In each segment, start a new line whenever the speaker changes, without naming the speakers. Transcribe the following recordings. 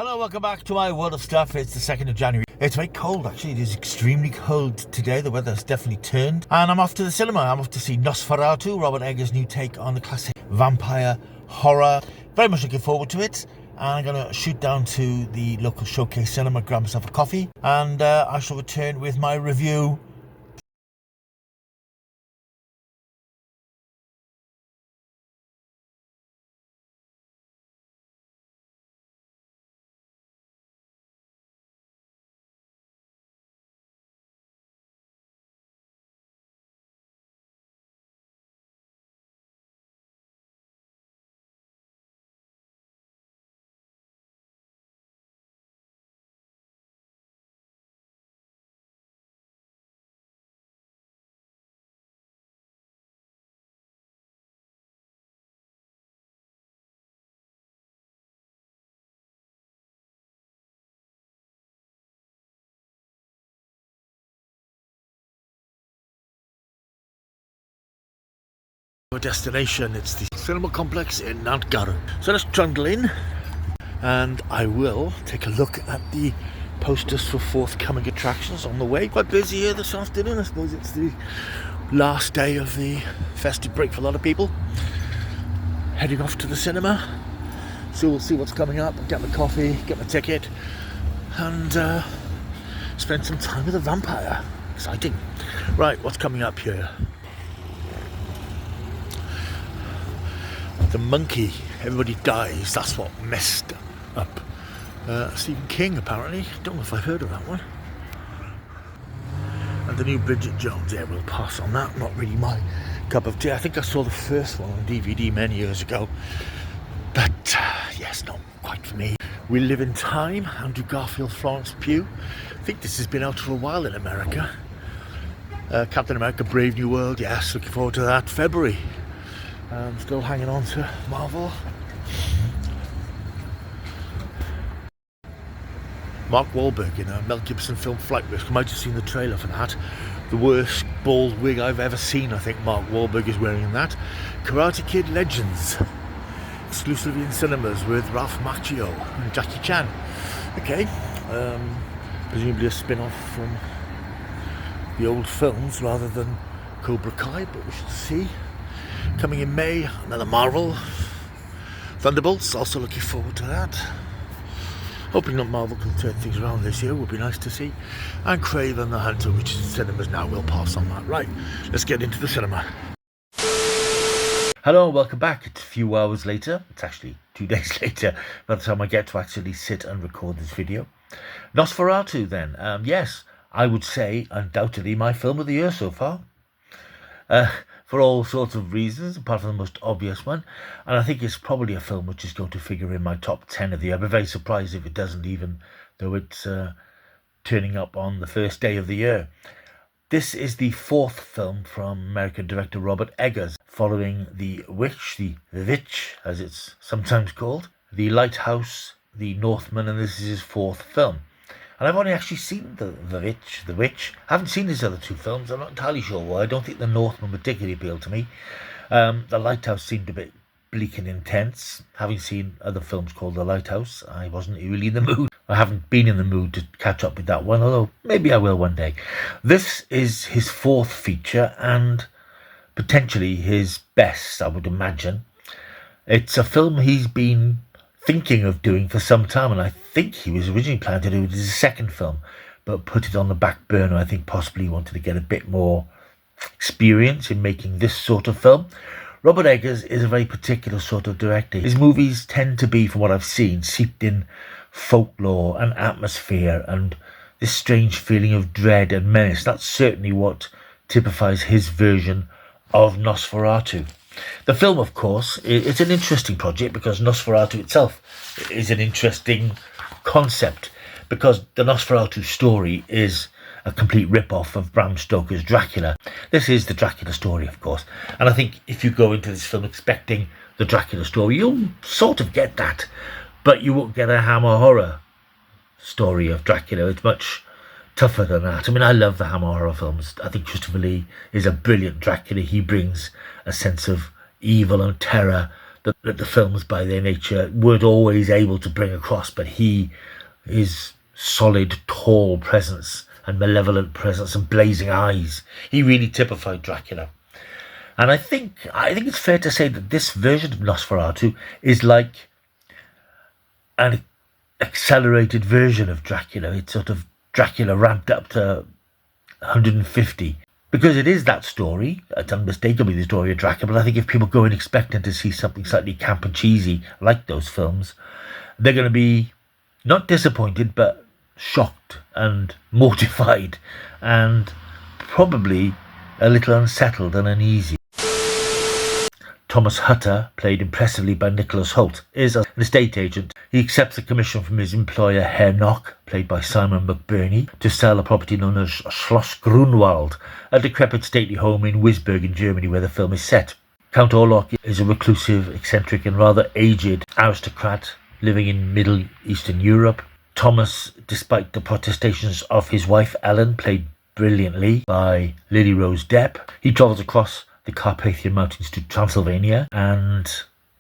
Hello, welcome back to my world of stuff. It's the 2nd of January. It's very cold, actually. It is extremely cold today. The weather's definitely turned. And I'm off to the cinema. I'm off to see Nosferatu, Robert Eggers' new take on the classic vampire horror. Very much looking forward to it. And I'm going to shoot down to the local showcase cinema, grab myself a coffee. And I shall return with my review. Our destination, it's the cinema complex in Nantgarw. So let's trundle in and I will take a look at the posters for forthcoming attractions on the way. Quite busy here this afternoon. I suppose it's the last day of the festive break for a lot of people. Heading off to the cinema. So we'll see what's coming up, get my coffee, get my ticket and spend some time with a vampire. Exciting. Right, what's coming up here? The monkey, everybody dies, that's what messed up Stephen King, apparently. Don't know if I've heard of that one. And the new Bridget Jones, yeah, we'll pass on that. Not really my cup of tea. I think I saw the first one on DVD many years ago. But, yes, not quite for me. We Live in Time, Andrew Garfield, Florence Pugh. I think this has been out for a while in America. Captain America, Brave New World, yes, looking forward to that. February. Still hanging on to Marvel. Mark Wahlberg in a Mel Gibson film Flight Risk. You might have seen the trailer for that. The worst bald wig I've ever seen, I think Mark Wahlberg is wearing in that. Karate Kid Legends. Exclusively in cinemas with Ralph Macchio and Jackie Chan. Okay. Presumably a spin-off from the old films rather than Cobra Kai, but we shall see. Coming in May, another Marvel. Thunderbolts, also looking forward to that. Hoping that Marvel can turn things around this year, would be nice to see. And Craven the Hunter, which is in cinemas now, we'll pass on that. Right, let's get into the cinema. Hello and welcome back. It's a few hours later. It's actually 2 days later by the time I get to actually sit and record this video. Nosferatu then. Yes, I would say undoubtedly my film of the year so far. For all sorts of reasons, apart from the most obvious one. And I think it's probably a film which is going to figure in my top 10 of the year. I'd be very surprised if it doesn't, even though it's turning up on the first day of the year. This is the fourth film from American director Robert Eggers, following The Witch, the Witch as it's sometimes called, The Lighthouse, The Northman, and this is his fourth film. And I've only actually seen The Witch. I haven't seen his other two films. I'm not entirely sure why. I don't think The Northman particularly appealed to me. The Lighthouse seemed a bit bleak and intense. Having seen other films called The Lighthouse, I wasn't really in the mood. I haven't been in the mood to catch up with that one, although maybe I will one day. This is his fourth feature and potentially his best, I would imagine. It's a film he's been thinking of doing for some time, and I think he was originally planning to do it as a second film, but put it on the back burner. I think possibly he wanted to get a bit more experience in making this sort of film. Robert Eggers is a very particular sort of director. His movies tend to be, from what I've seen, seeped in folklore and atmosphere and this strange feeling of dread and menace. That's certainly what typifies his version of Nosferatu. The film, of course, it's an interesting project because Nosferatu itself is an interesting concept, because the Nosferatu story is a complete rip-off of Bram Stoker's Dracula. This is the Dracula story, of course, and I think if you go into this film expecting the Dracula story, you'll sort of get that, but you won't get a Hammer horror story of Dracula. It's much tougher than that. I mean, I love the Hammer horror films. I think Christopher Lee is a brilliant Dracula. He brings a sense of evil and terror that the films by their nature weren't always able to bring across, but his solid, tall presence and malevolent presence and blazing eyes, he really typified Dracula. And I think it's fair to say that this version of Nosferatu is like an accelerated version of Dracula. It's sort of Dracula ramped up to 150. Because it is that story, it's unmistakably the story of Dracula, but I think if people go in expecting to see something slightly camp and cheesy, like those films, they're going to be not disappointed, but shocked and mortified, and probably a little unsettled and uneasy. Thomas Hutter, played impressively by Nicholas Hoult, is an estate agent. He accepts a commission from his employer Herr Nock, played by Simon McBurney, to sell a property known as Schloss Grunwald, a decrepit stately home in Wisburg in Germany where the film is set. Count Orlok is a reclusive, eccentric and rather aged aristocrat living in Middle Eastern Europe. Thomas, despite the protestations of his wife Ellen, played brilliantly by Lily Rose Depp, he travels across the Carpathian Mountains to Transylvania and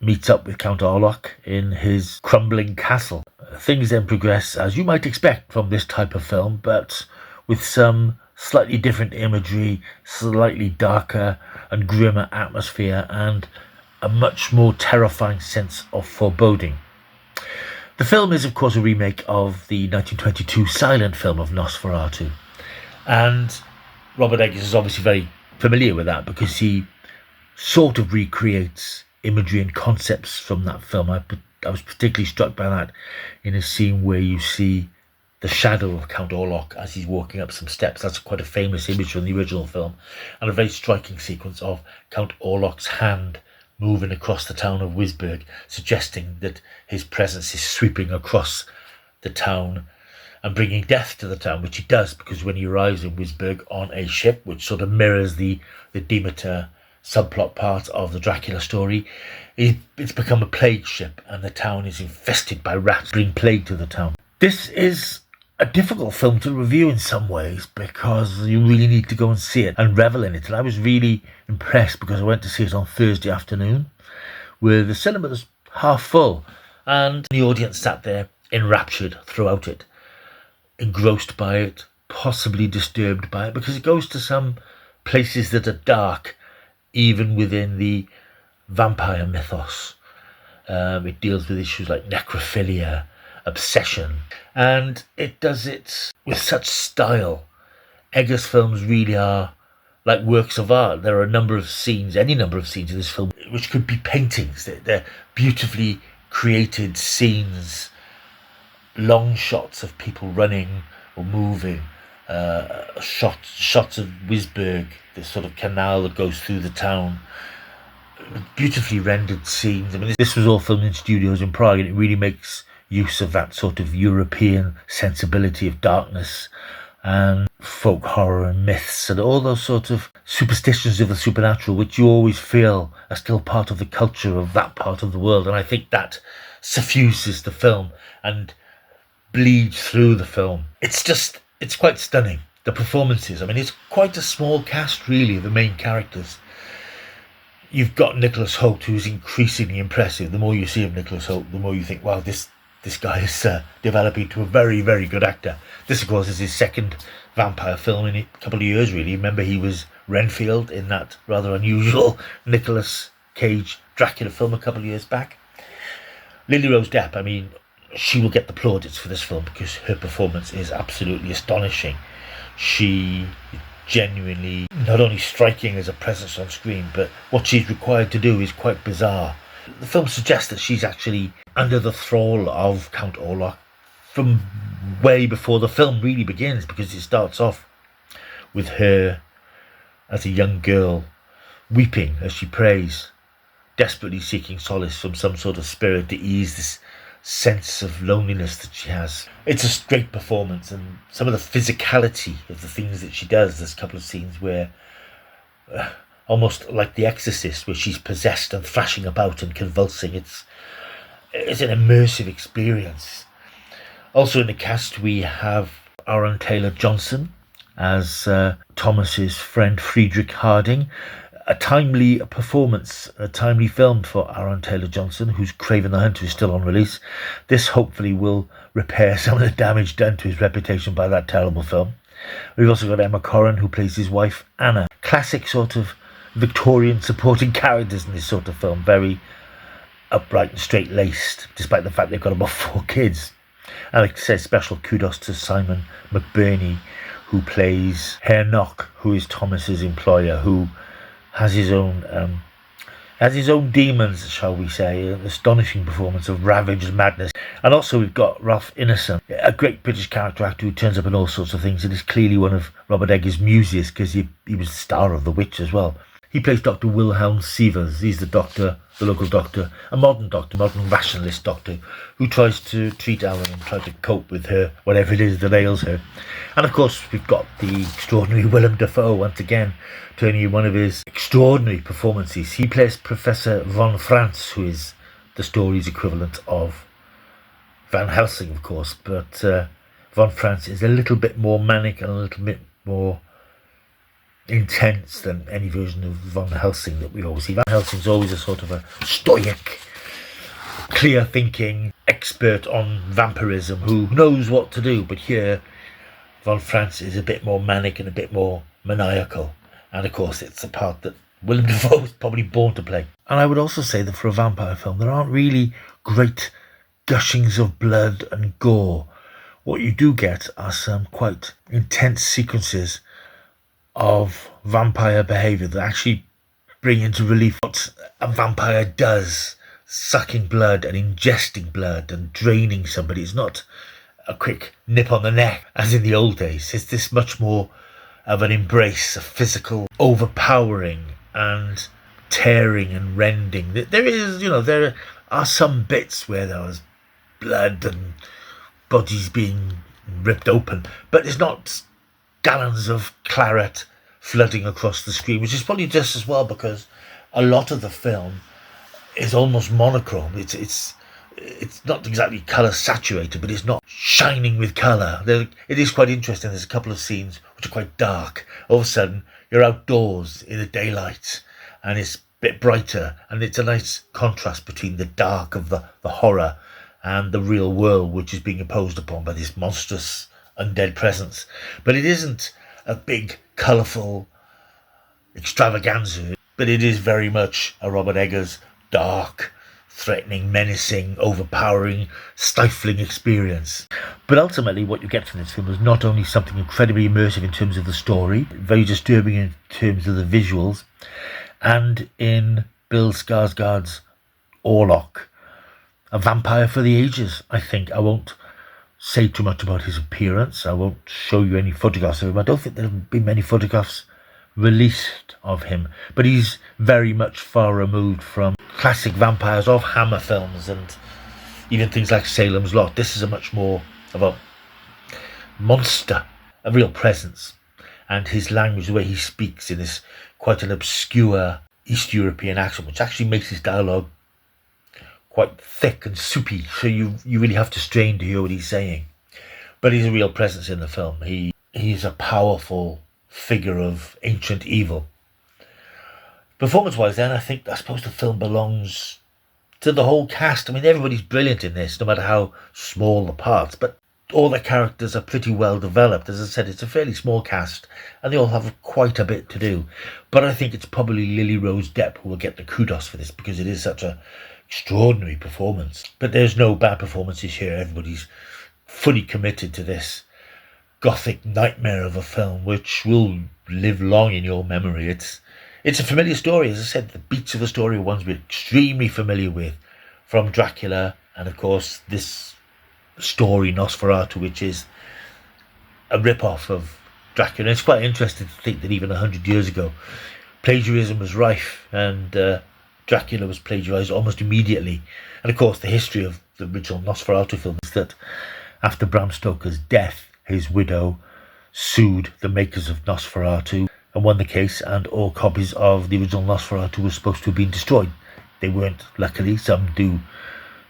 meets up with Count Orlok in his crumbling castle. Things then progress as you might expect from this type of film, but with some slightly different imagery, slightly darker and grimmer atmosphere, and a much more terrifying sense of foreboding. The film is, of course, a remake of the 1922 silent film of Nosferatu, and Robert Eggers is obviously very familiar with that because he sort of recreates imagery and concepts from that film. I was particularly struck by that in a scene where you see the shadow of Count Orlok as he's walking up some steps. That's quite a famous image from the original film, and a very striking sequence of Count Orlok's hand moving across the town of Wisburg, suggesting that his presence is sweeping across the town and bringing death to the town, which he does, because when he arrives in Wisburg on a ship, which sort of mirrors the Demeter subplot part of the Dracula story, it's become a plague ship, and the town is infested by rats, bring plague to the town. This is a difficult film to review in some ways, because you really need to go and see it and revel in it. And I was really impressed because I went to see it on Thursday afternoon, where the cinema was half full, and the audience sat there enraptured throughout it, engrossed by it, possibly disturbed by it, because it goes to some places that are dark, even within the vampire mythos. It deals with issues like necrophilia, obsession, and it does it with such style. Eggers' films really are like works of art. There are any number of scenes in this film which could be paintings. They're beautifully created scenes, long shots of people running or moving, shots of Wisburg, this sort of canal that goes through the town, beautifully rendered scenes. I mean, this was all filmed in studios in Prague, and it really makes use of that sort of European sensibility of darkness and folk horror and myths and all those sort of superstitions of the supernatural, which you always feel are still part of the culture of that part of the world. And I think that suffuses the film and bleeds through the film. It's quite stunning. The performances, I mean, it's quite a small cast, really, of the main characters. You've got Nicholas Hoult, who's increasingly impressive. The more you see of Nicholas Hoult, the more you think, wow, this guy is developing to a very, very good actor. This, of course, is his second vampire film in a couple of years, really. Remember, he was Renfield in that rather unusual Nicolas Cage Dracula film a couple of years back. Lily Rose Depp, I mean, she will get the plaudits for this film because her performance is absolutely astonishing. She is genuinely not only striking as a presence on screen, but what she's required to do is quite bizarre. The film suggests that she's actually under the thrall of Count Orlok from way before the film really begins, because it starts off with her as a young girl weeping as she prays, desperately seeking solace from some sort of spirit to ease this sense of loneliness that she has. It's a great performance, and some of the physicality of the things that she does. There's a couple of scenes where almost like The Exorcist, where she's possessed and thrashing about and convulsing. It's an immersive experience. Also in the cast we have Aaron Taylor Johnson as Thomas's friend Friedrich Harding. a timely performance, a timely film for Aaron Taylor-Johnson, whose Craven the Hunter is still on release. This hopefully will repair some of the damage done to his reputation by that terrible film. We've also got Emma Corrin, who plays his wife, Anna. Classic sort of Victorian supporting characters in this sort of film. Very upright and straight-laced, despite the fact they've got about 4 kids. And like I said, special kudos to Simon McBurney, who plays Herr Nock, who is Thomas's employer, who has his own demons, shall we say. An astonishing performance of ravaged madness. And also we've got Ralph Ineson, a great British character actor who turns up in all sorts of things and is clearly one of Robert Eggers' muses, because he was the star of The Witch as well. He plays Dr. Wilhelm Sievers. He's the doctor, the local doctor, a modern rationalist doctor, who tries to treat Ellen and try to cope with her, whatever it is that ails her. And of course, we've got the extraordinary Willem Dafoe, once again, turning in one of his extraordinary performances. He plays Professor von Franz, who is the story's equivalent of Van Helsing, of course, but von Franz is a little bit more manic and a little bit more intense than any version of Van Helsing that we always see. Van Helsing's always a sort of a stoic, clear-thinking expert on vampirism who knows what to do, but here Von Franz is a bit more manic and a bit more maniacal, and of course it's a part that Willem Dafoe was probably born to play. And I would also say that for a vampire film there aren't really great gushings of blood and gore. What you do get are some quite intense sequences of vampire behaviour that actually bring into relief what a vampire does, sucking blood and ingesting blood and draining somebody. It's not a quick nip on the neck as in the old days. It's this much more of an embrace, a physical overpowering and tearing and rending. There are some bits where there was blood and bodies being ripped open, but it's not gallons of claret flooding across the screen, which is probably just as well because a lot of the film is almost monochrome. It's not exactly colour saturated, but it's not shining with colour. It is quite interesting. There's a couple of scenes which are quite dark. All of a sudden, you're outdoors in the daylight, and it's a bit brighter, and it's a nice contrast between the dark of the horror and the real world, which is being imposed upon by this monstrous undead presence. But it isn't a big, colourful extravaganza, but it is very much a Robert Eggers dark, threatening, menacing, overpowering, stifling experience. But ultimately what you get from this film is not only something incredibly immersive in terms of the story, very disturbing in terms of the visuals, and in Bill Skarsgård's Orlok, a vampire for the ages, I think. I won't say too much about his appearance. I won't show you any photographs of him. I don't think there have been many photographs released of him, but he's very much far removed from classic vampires of Hammer films and even things like Salem's Lot. This is a much more of a monster, a real presence, and his language, the way he speaks in this quite an obscure East European accent, which actually makes his dialogue quite thick and soupy, so you really have to strain to hear what he's saying. But he's a real presence in the film. He's a powerful figure of ancient evil. Performance-wise then, I suppose the film belongs to the whole cast. I mean, everybody's brilliant in this, no matter how small the parts, but all the characters are pretty well developed. As I said, it's a fairly small cast, and they all have quite a bit to do. But I think it's probably Lily Rose Depp who will get the kudos for this, because it is such a extraordinary performance. But there's no bad performances here. Everybody's fully committed to this gothic nightmare of a film, which will live long in your memory. It's a familiar story. As I said, the beats of the story are ones we're extremely familiar with from Dracula, and of course this story Nosferatu, which is a rip-off of Dracula. And it's quite interesting to think that even 100 years ago plagiarism was rife, and Dracula was plagiarised almost immediately. And of course the history of the original Nosferatu film is that after Bram Stoker's death, his widow sued the makers of Nosferatu and won the case, and all copies of the original Nosferatu were supposed to have been destroyed. They weren't, luckily. Some do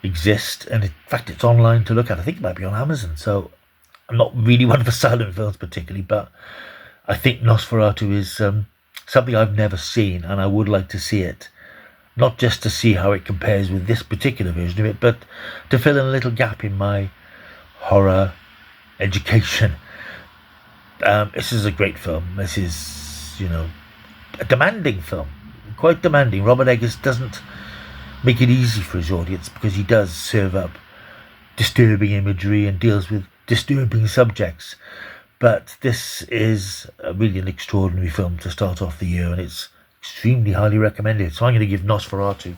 exist, and in fact it's online to look at. I think it might be on Amazon. So I'm not really one for silent films particularly, but I think Nosferatu is something I've never seen, and I would like to see it. Not just to see how it compares with this particular version of it, but to fill in a little gap in my horror education. This is a great film. This is, a demanding film. Quite demanding. Robert Eggers doesn't make it easy for his audience because he does serve up disturbing imagery and deals with disturbing subjects. But this is really an extraordinary film to start off the year, and it's extremely highly recommended. So I'm going to give Nosferatu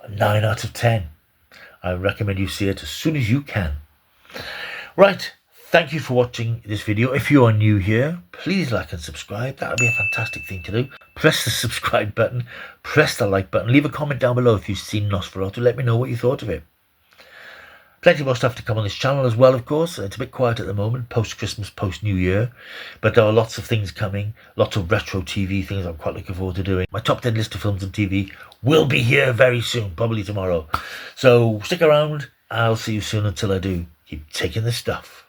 a 9 out of 10. I recommend you see it as soon as you can. Right, thank you for watching this video. If you are new here, please like and subscribe. That would be a fantastic thing to do. Press the subscribe button, press the like button, leave a comment down below if you've seen Nosferatu. Let me know what you thought of it. Plenty more stuff to come on this channel as well, of course. It's a bit quiet at the moment, post-Christmas, post-New Year. But there are lots of things coming, lots of retro TV things I'm quite looking forward to doing. My top 10 list of films and TV will be here very soon, probably tomorrow. So stick around. I'll see you soon. Until I do, keep taking the stuff.